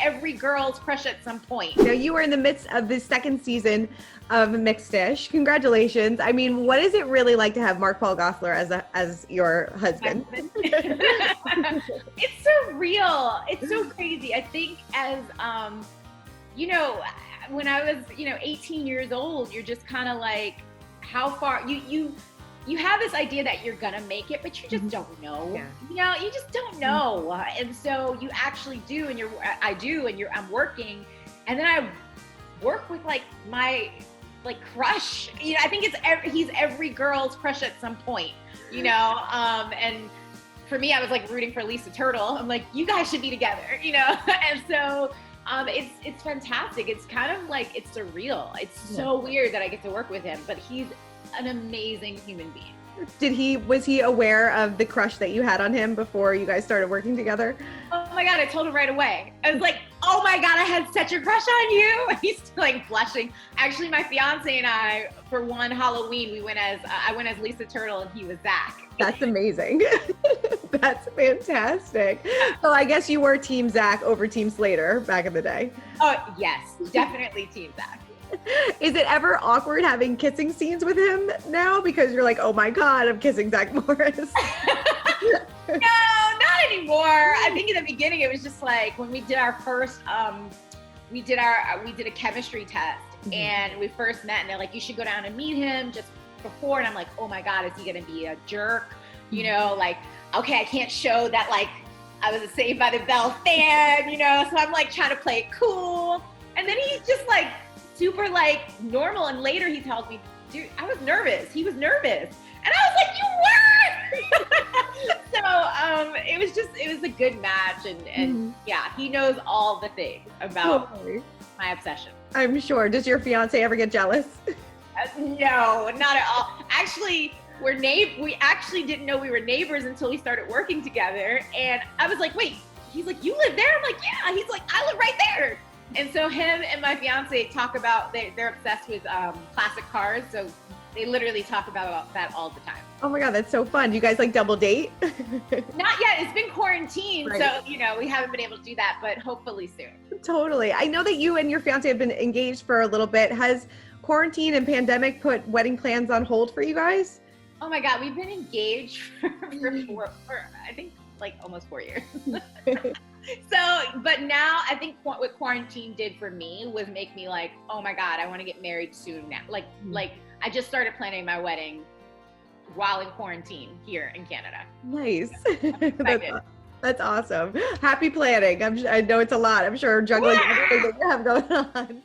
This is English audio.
every girl's crush at some point. Now, you were in the midst of the second season of Mixed-ish. Congratulations. I mean, what is it really like to have Mark Paul Gossellar as your husband? It's surreal. It's so crazy. I think as, you know, when I was, 18 years old, you're just kind of like, how far you have this idea that you're gonna make it, but you just don't know. Yeah. You just don't know. And so you actually do, and I'm working, and then I work with like my crush. I think he's every girl's crush at some point. And for me, I was like rooting for Lisa Turtle. I'm like, you guys should be together. And so it's fantastic. It's kind of like, it's surreal. It's so weird that I get to work with him, but he's an amazing human being. Was he aware of the crush that you had on him before you guys started working together? Oh my God, I told him right away. I was like, oh my God, I had such a crush on you. He's like blushing. Actually, my fiance and I, for one Halloween, I went as Lisa Turtle and he was Zack. That's amazing. That's fantastic. So I guess you were Team Zack over Team Slater back in the day. Oh yes, definitely Team Zack. Is it ever awkward having kissing scenes with him now? Because you're like, oh my God, I'm kissing Zack Morris. No, not anymore. I think in the beginning it was just like when we did our first, we did a chemistry test and we first met and they're like, you should go down and meet him just before. And I'm like, oh my God, is he going to be a jerk? Like, okay, I can't show that like I was a Saved by the Bell fan, so I'm like trying to play it cool. And then he's just like, super like normal, and later he tells me, dude, I was nervous. He was nervous. And I was like, you were! So it was a good match, and yeah, he knows all the things about my obsession. I'm sure. Does your fiance ever get jealous? No, not at all. Actually, we actually didn't know we were neighbors until we started working together, and I was like, wait, he's like, you live there? I'm like, yeah. He's like, I live right there. And so him and my fiance talk about, they're obsessed with classic cars. So they literally talk about that all the time. Oh my God, that's so fun. Do you guys like double date? Not yet. It's been quarantine. Right. So, we haven't been able to do that, but hopefully soon. Totally. I know that you and your fiance have been engaged for a little bit. Has quarantine and pandemic put wedding plans on hold for you guys? Oh my God, we've been engaged for I think like almost 4 years. So, but now I think what quarantine did for me was make me like, oh my God, I want to get married soon now. Like I just started planning my wedding while in quarantine here in Canada. Nice. That's awesome. Happy planning. I know it's a lot. I'm sure juggling everything that you have going on.